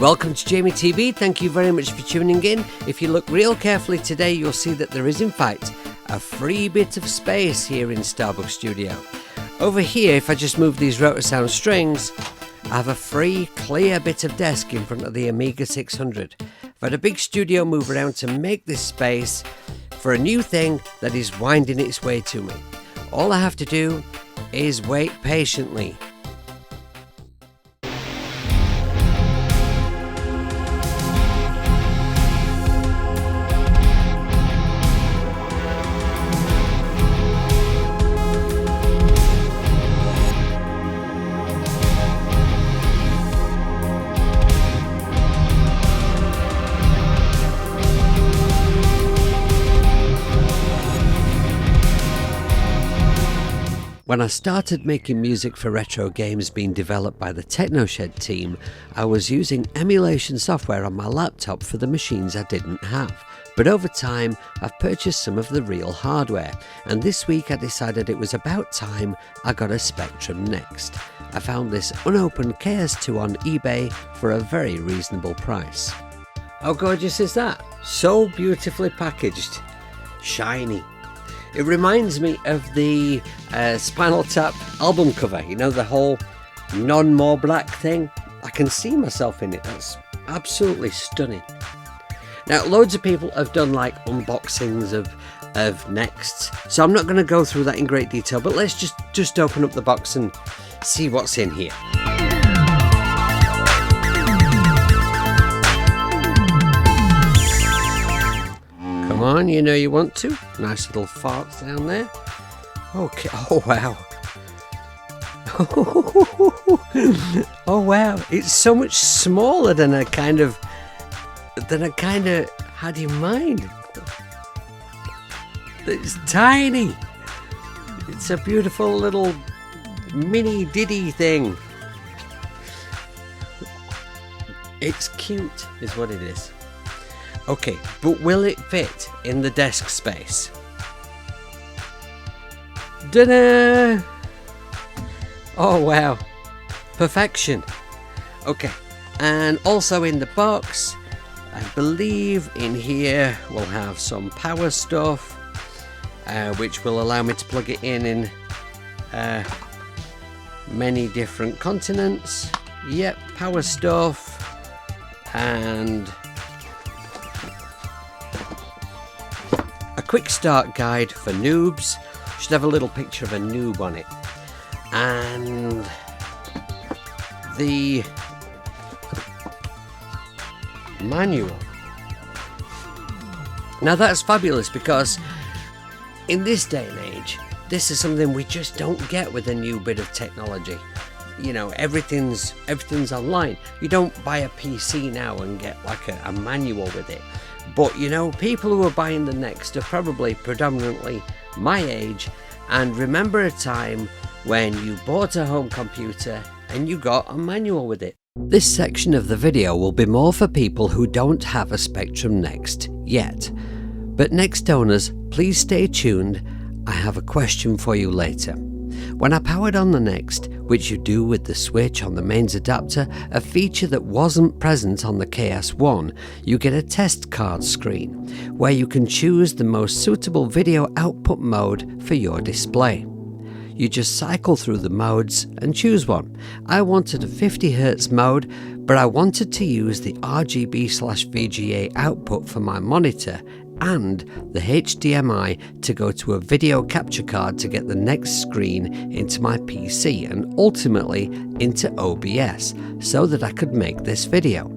Welcome to Jamie TV. Thank you very much for tuning in. If you look real carefully today, you'll see that there is in fact a free bit of space here in Starbucks Studio. Over here, if I just move these rotor sound strings, I have a free clear bit of desk in front of the Amiga 600. I've had a big studio move around to make this space for a new thing that is winding its way to me. All I have to do is wait patiently. When I started making music for retro games being developed by the TechnoShed team, I was using emulation software on my laptop for the machines I didn't have. But over time, I've purchased some of the real hardware, and this week I decided it was about time I got a Spectrum Next. I found this unopened KS2 on eBay for a very reasonable price. How gorgeous is that? So beautifully packaged. Shiny. It reminds me of the Spinal Tap album cover, you know, the whole None More Black thing. I can see myself in it. That's absolutely stunning. Now, loads of people have done like unboxings of Nexts, so I'm not going to go through that in great detail, but let's just open up the box and see what's in here. Come on, you know you want to. Nice little farts down there. Okay. Oh wow. Oh wow. It's so much smaller than I kind of had in mind. It's tiny. It's a beautiful little mini diddy thing. It's cute, is what it is. Okay, but will it fit in the desk space? Ta-da! Oh wow, perfection. Okay, and also in the box, I believe in here we'll have some power stuff, which will allow me to plug it in many different continents. Yep, power stuff, and a quick start guide for noobs. Should have a little picture of a noob on it. And the manual. Now that's fabulous, because in this day and age, this is something we just don't get with a new bit of technology. You know, everything's online. You don't buy a PC now and get like a manual with it. But you know, people who are buying the Next are probably predominantly my age and remember a time when you bought a home computer and you got a manual with it. This section of the video will be more for people who don't have a Spectrum Next yet. But Next owners, please stay tuned. I have a question for you later. When I powered on the Next, which you do with the switch on the mains adapter, a feature that wasn't present on the KS1, you get a test card screen, where you can choose the most suitable video output mode for your display. You just cycle through the modes and choose one. I wanted a 50Hz mode, but I wanted to use the RGB/VGA output for my monitor and the HDMI to go to a video capture card to get the next screen into my PC and ultimately into OBS so that I could make this video.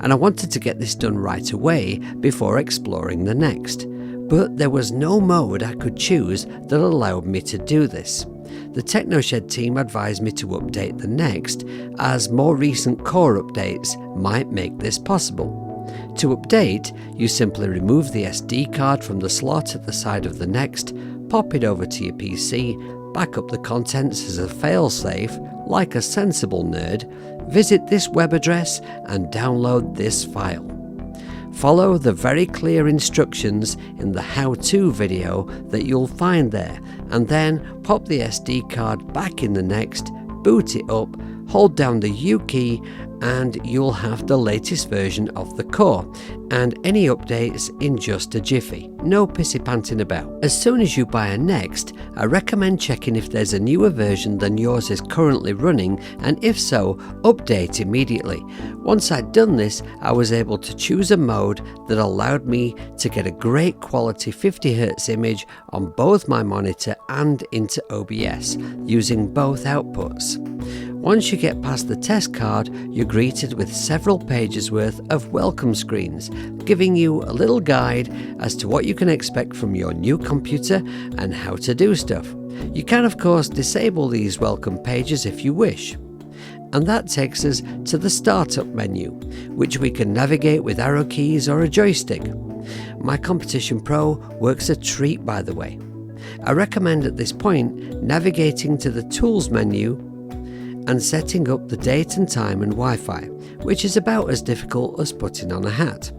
And I wanted to get this done right away before exploring the Next. But there was no mode I could choose that allowed me to do this. The TechnoShed team advised me to update the Next, as more recent core updates might make this possible. To update, you simply remove the SD card from the slot at the side of the Next, pop it over to your PC, back up the contents as a failsafe, like a sensible nerd, visit this web address and download this file. Follow the very clear instructions in the how-to video that you'll find there, and then pop the SD card back in the Next, boot it up, hold down the U key and you'll have the latest version of the core and any updates in just a jiffy. No pissy panting about. As soon as you buy a Next, I recommend checking if there's a newer version than yours is currently running, and if so, update immediately. Once I'd done this, I was able to choose a mode that allowed me to get a great quality 50Hz image on both my monitor and into OBS, using both outputs. Once you get past the test card, you're greeted with several pages worth of welcome screens, giving you a little guide as to what you can expect from your new computer and how to do stuff. You can of course disable these welcome pages if you wish. And that takes us to the startup menu, which we can navigate with arrow keys or a joystick. My Competition Pro works a treat, by the way. I recommend at this point navigating to the tools menu and setting up the date and time and Wi-Fi, which is about as difficult as putting on a hat.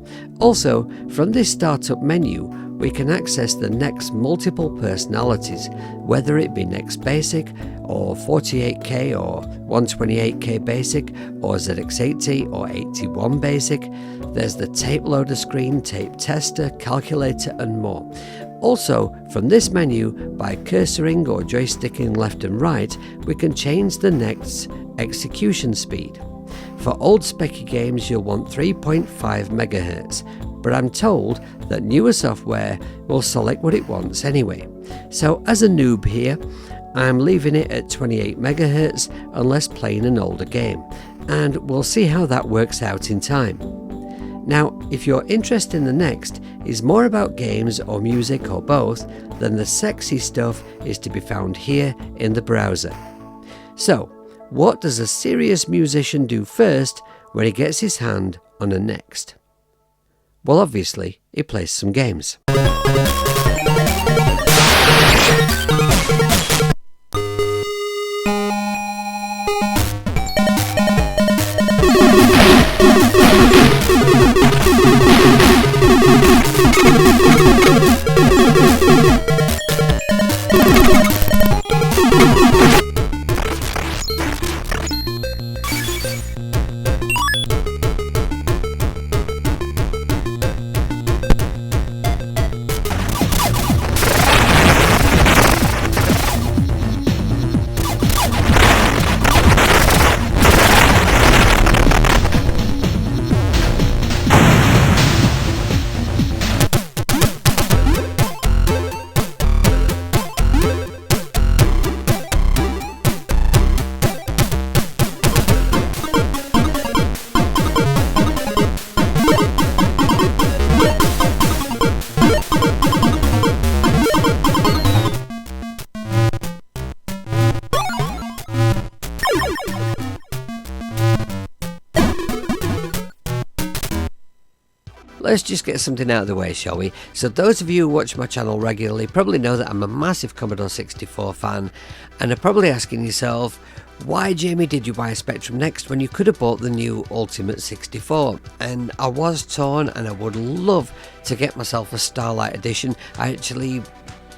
Also, from this startup menu, we can access the Next multiple personalities, whether it be Next Basic or 48K or 128K Basic or ZX80 or 81 Basic. There's the tape loader screen, tape tester, calculator and more. Also, from this menu, by cursoring or joysticking left and right, we can change the Next's execution speed. For old specky games you'll want 3.5 MHz, but I'm told that newer software will select what it wants anyway. So as a noob here, I'm leaving it at 28 MHz unless playing an older game, and we'll see how that works out in time. Now, if your interest in the Next is more about games or music or both, then the sexy stuff is to be found here in the browser. So, what does a serious musician do first when he gets his hand on a Next? Well, obviously, he plays some games. Let's just get something out of the way, shall we? So those of you who watch my channel regularly probably know that I'm a massive Commodore 64 fan, and are probably asking yourself, why, Jamie, did you buy a Spectrum Next when you could have bought the new Ultimate 64? And I was torn, and I would love to get myself a Starlight Edition. I actually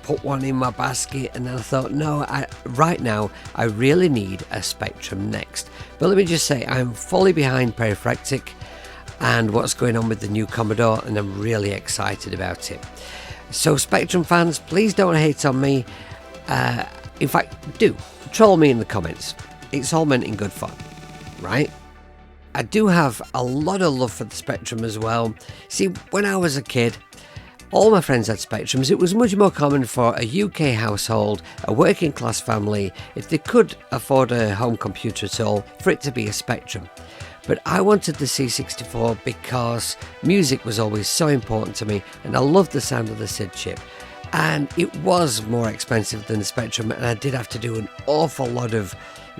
put one in my basket, and then I thought, no, right now I really need a Spectrum Next. But let me just say, I'm fully behind Perifractic and what's going on with the new Commodore, and I'm really excited about it. So Spectrum fans, please don't hate on me. In fact, do troll me in the comments. It's all meant in good fun, right? I do have a lot of love for the Spectrum as well. See, when I was a kid, all my friends had Spectrums. It was much more common for a UK household, a working class family, if they could afford a home computer at all, for it to be a Spectrum. But I wanted the C64 because music was always so important to me, and I loved the sound of the SID chip. And it was more expensive than the Spectrum, and I did have to do an awful lot of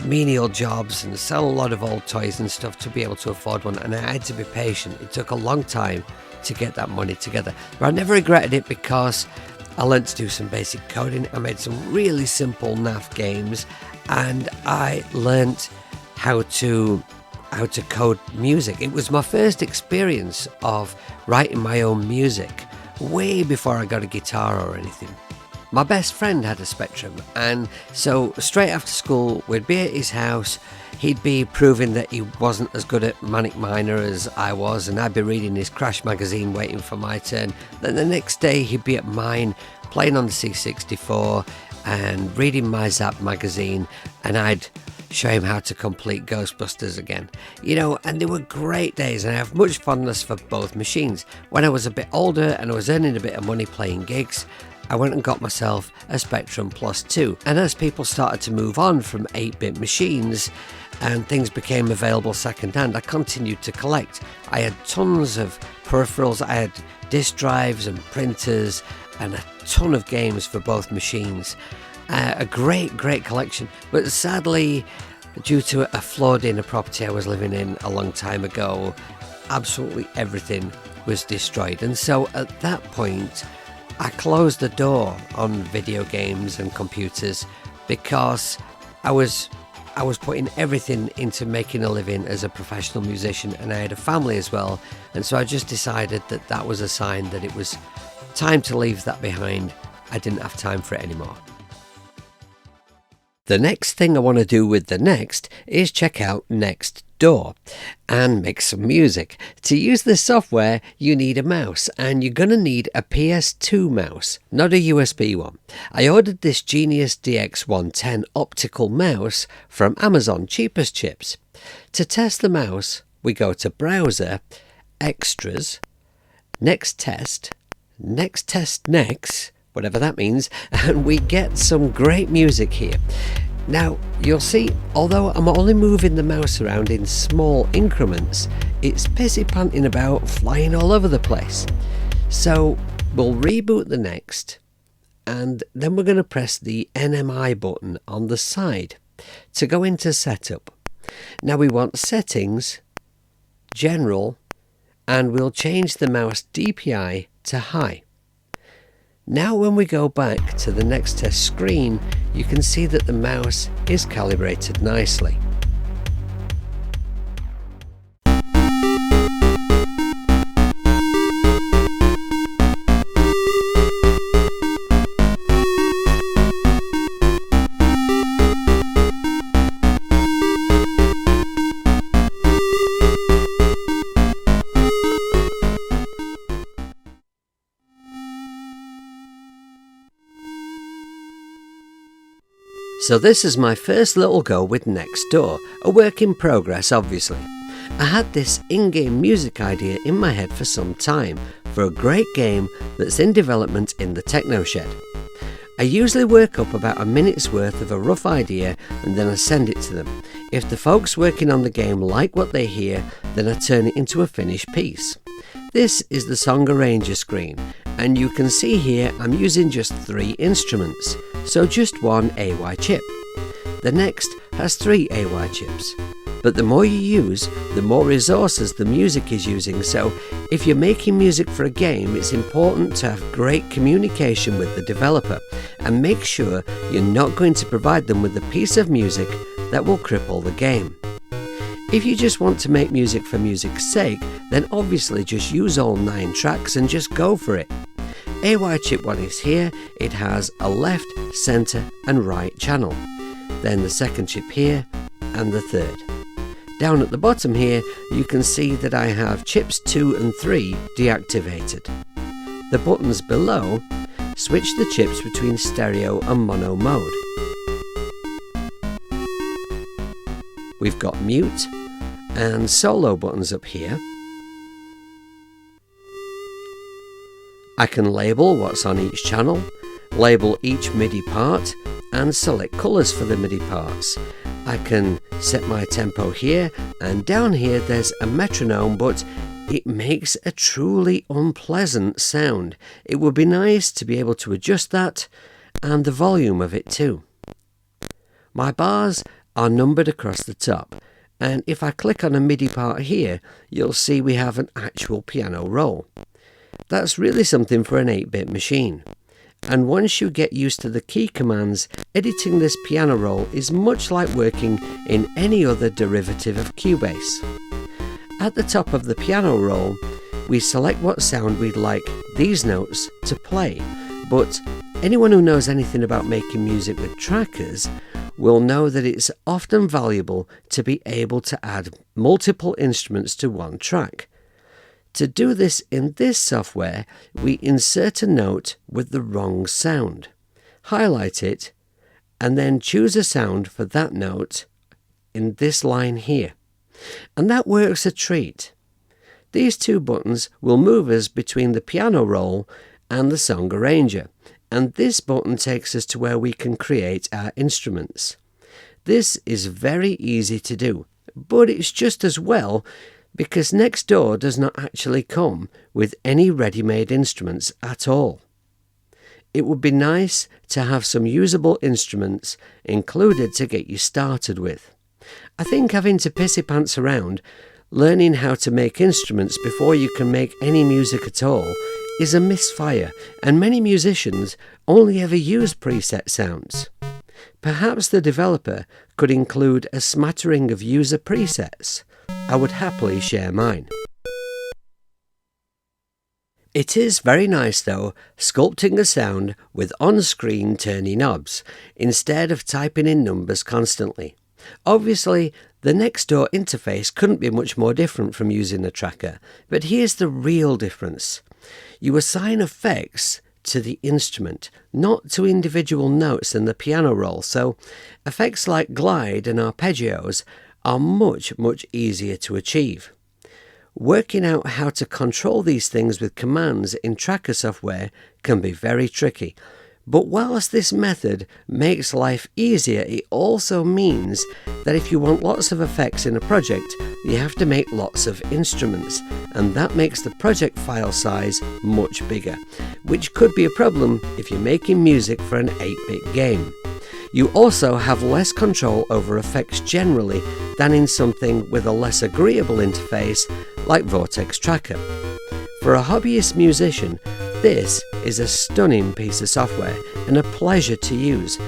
menial jobs and sell a lot of old toys and stuff to be able to afford one, and I had to be patient. It took a long time to get that money together, but I never regretted it because I learned to do some basic coding. I made some really simple NAF games, and I learned how to code music. It was my first experience of writing my own music, way before I got a guitar or anything. My best friend had a Spectrum, and so straight after school we'd be at his house. He'd be proving that he wasn't as good at Manic Miner as I was, and I'd be reading his Crash magazine waiting for my turn. Then the next day he'd be at mine playing on the C64 and reading my Zap magazine, and I'd show him how to complete Ghostbusters again. You know, and they were great days, and I have much fondness for both machines. When I was a bit older and I was earning a bit of money playing gigs, I went and got myself a Spectrum Plus 2. And as people started to move on from 8-bit machines and things became available second-hand, I continued to collect. I had tons of peripherals. I had disk drives and printers and a ton of games for both machines. A great collection, but sadly, due to a flood in a property I was living in a long time ago, absolutely everything was destroyed. And so at that point, I closed the door on video games and computers because I was putting everything into making a living as a professional musician, and I had a family as well, and so I just decided that that was a sign that it was time to leave that behind. I didn't have time for it anymore. The next thing I want to do with the Next is check out Next Door and make some music. To use this software you need a mouse, and you're going to need a PS2 mouse, not a USB one. I ordered this Genius DX110 optical mouse from Amazon, cheap as chips. To test the mouse we go to Browser, Extras, Next Test, whatever that means, and we get some great music here. Now you'll see, although I'm only moving the mouse around in small increments, it's pissy panting about, flying all over the place. So we'll reboot the Next, and then we're going to press the NMI button on the side to go into Setup. Now we want Settings, General, and we'll change the mouse DPI to High. Now when we go back to the Next Test screen, you can see that the mouse is calibrated nicely. So this is my first little go with Next Door, a work in progress obviously. I had this in-game music idea in my head for some time for a great game that's in development in the Techno Shed. I usually work up about a minute's worth of a rough idea and then I send it to them. If the folks working on the game like what they hear, then I turn it into a finished piece. This is the song arranger screen, and you can see here I'm using just 3 instruments, so just one AY chip. The Next has 3 AY chips, but the more you use, the more resources the music is using, so if you're making music for a game, it's important to have great communication with the developer and make sure you're not going to provide them with a piece of music that will cripple the game. If you just want to make music for music's sake, then obviously just use all 9 tracks and just go for it. AY chip 1 is here, it has a left, centre and right channel. Then the second chip here and the third. Down at the bottom here you can see that I have chips 2 and 3 deactivated. The buttons below switch the chips between stereo and mono mode. We've got mute and solo buttons up here. I can label what's on each channel, label each MIDI part and select colours for the MIDI parts. I can set my tempo here, and down here there's a metronome, but it makes a truly unpleasant sound. It would be nice to be able to adjust that and the volume of it too. My bars are numbered across the top, and if I click on a MIDI part here, you'll see we have an actual piano roll. That's really something for an 8-bit machine. And once you get used to the key commands, editing this piano roll is much like working in any other derivative of Cubase. At the top of the piano roll, we select what sound we'd like these notes to play, But anyone who knows anything about making music with trackers will know that it's often valuable to be able to add multiple instruments to one track. To do this in this software, we insert a note with the wrong sound, highlight it, and then choose a sound for that note in this line here. And that works a treat. These two buttons will move us between the piano roll and the song arranger, and this button takes us to where we can create our instruments. This is very easy to do, but it's just as well because Nextdoor does not actually come with any ready-made instruments at all. It would be nice to have some usable instruments included to get you started with. I think having to pissy pants around learning how to make instruments before you can make any music at all is a misfire, and many musicians only ever use preset sounds. Perhaps the developer could include a smattering of user presets. I would happily share mine. It is very nice though, sculpting a sound with on-screen turny knobs, instead of typing in numbers constantly. Obviously, the Nextdoor interface couldn't be much more different from using a tracker, but here's the real difference. You assign effects to the instrument, not to individual notes in the piano roll, so effects like glide and arpeggios are much easier to achieve. Working out how to control these things with commands in tracker software can be very tricky, but whilst this method makes life easier, it also means that if you want lots of effects in a project, you have to make lots of instruments, and that makes the project file size much bigger, which could be a problem if you're making music for an 8-bit game. You also have less control over effects generally than in something with a less agreeable interface like Vortex Tracker. For a hobbyist musician, this is a stunning piece of software and a pleasure to use.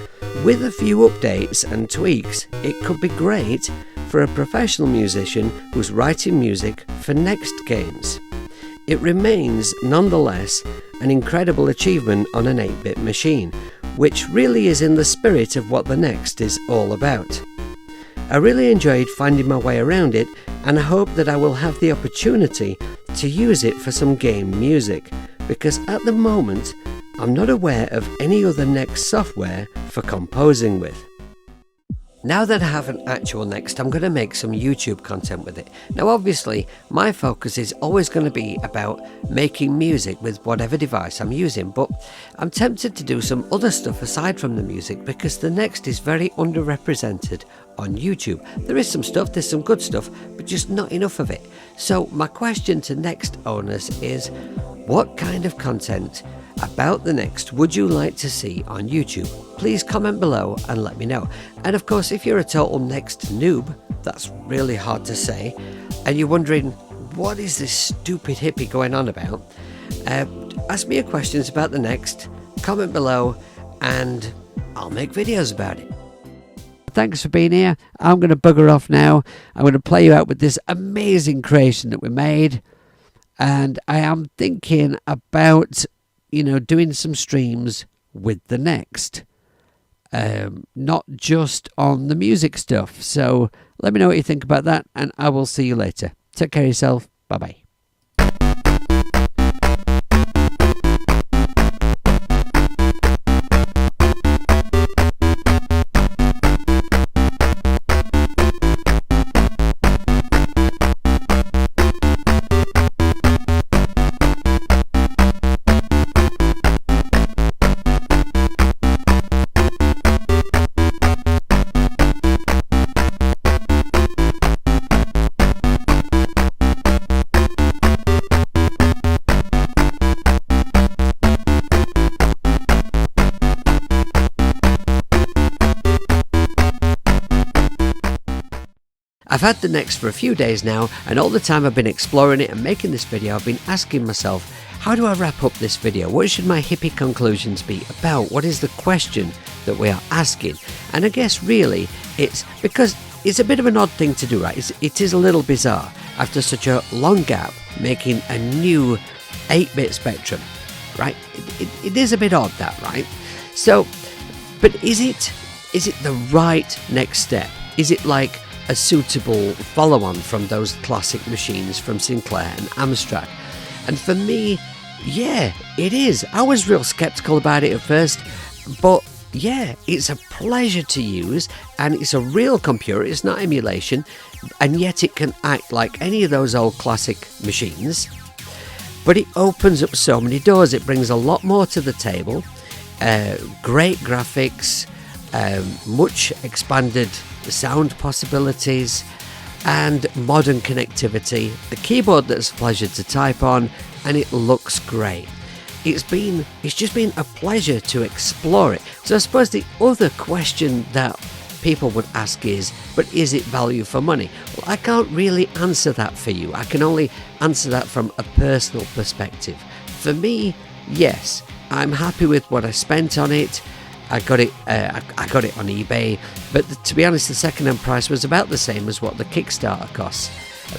With a few updates and tweaks, it could be great for a professional musician who's writing music for next games. It remains, nonetheless, an incredible achievement on an 8-bit machine, which really is in the spirit of what the Next is all about. I really enjoyed finding my way around it, and I hope that I will have the opportunity to use it for some game music, because at the moment I'm not aware of any other Next software for composing with. Now that I have an actual Next, I'm going to make some YouTube content with it. Now obviously my focus is always going to be about making music with whatever device I'm using, but I'm tempted to do some other stuff aside from the music because the Next is very underrepresented on YouTube. There is some stuff, there's some good stuff, but just not enough of it. So my question to Next owners is, what kind of content about the Next would you like to see on YouTube? Please comment below and let me know. And of course, if you're a total Next noob, that's really hard to say, and you're wondering, what is this stupid hippie going on about? Ask me your questions about the Next, comment below, and I'll make videos about it. Thanks for being here. I'm going to bugger off now. I'm going to play you out with this amazing creation that we made. And I am thinking about, doing some streams with the Next. Not just on the music stuff. So let me know what you think about that, and I will see you later. Take care of yourself. Bye-bye. I've had the Next for a few days now, and all the time I've been exploring it and making this video, I've been asking myself, how do I wrap up this video? What should my hippie conclusions be about? What is the question that we are asking? And I guess really it's because it's a bit of an odd thing to do, right? It is a little bizarre after such a long gap making a new 8-bit Spectrum. right? It is a bit odd, that, right? So, but is it the right next step? Is it like a suitable follow-on from those classic machines from Sinclair and Amstrad? And for me, yeah, it is. I was real skeptical about it at first, but yeah, it's a pleasure to use, and it's a real computer. It's not emulation, and yet it can act like any of those old classic machines. But it opens up so many doors. It brings a lot more to the table. Great graphics, much expanded sound possibilities, and modern connectivity. The keyboard that's a pleasure to type on, and it looks great. It's just been a pleasure to explore it. So I suppose the other question that people would ask is, but is it value for money? Well, I can't really answer that for you. I can only answer that from a personal perspective. For me, yes, I'm happy with what I spent on it. I got it on eBay, but to be honest, the second-hand price was about the same as what the Kickstarter costs.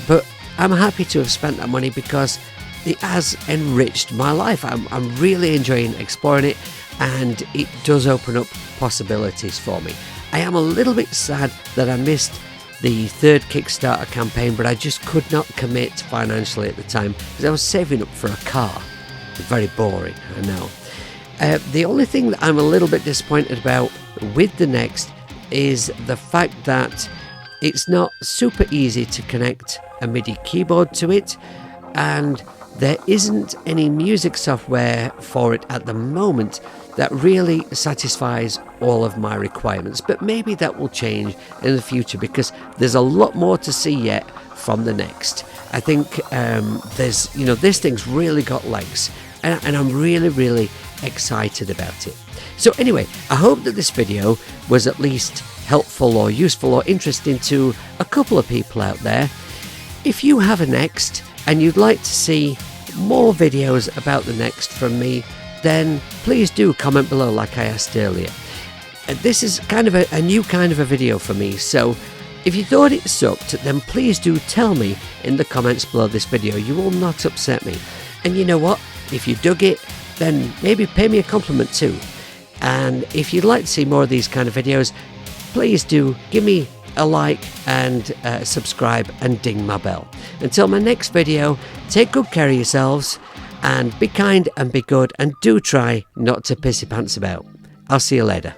But I'm happy to have spent that money because it has enriched my life. I'm really enjoying exploring it, and it does open up possibilities for me. I am a little bit sad that I missed the third Kickstarter campaign, but I just could not commit financially at the time because I was saving up for a car. Very boring, I know. The only thing that I'm a little bit disappointed about with the Next is the fact that it's not super easy to connect a MIDI keyboard to it, and there isn't any music software for it at the moment that really satisfies all of my requirements. But maybe that will change in the future because there's a lot more to see yet from the Next. I think this thing's really got legs, and I'm really excited about it. So anyway, I hope that this video was at least helpful or useful or interesting to a couple of people out there. If you have a Next and you'd like to see more videos about the Next from me, then please do comment below like I asked earlier. This is kind of a new kind of a video for me, so if you thought it sucked, then please do tell me in the comments below this video. You will not upset me. And you know what? If you dug it, then maybe pay me a compliment too. And if you'd like to see more of these kind of videos, please do give me a like and subscribe and ding my bell. Until my next video, take good care of yourselves and be kind and be good, and do try not to piss your pants about. I'll see you later.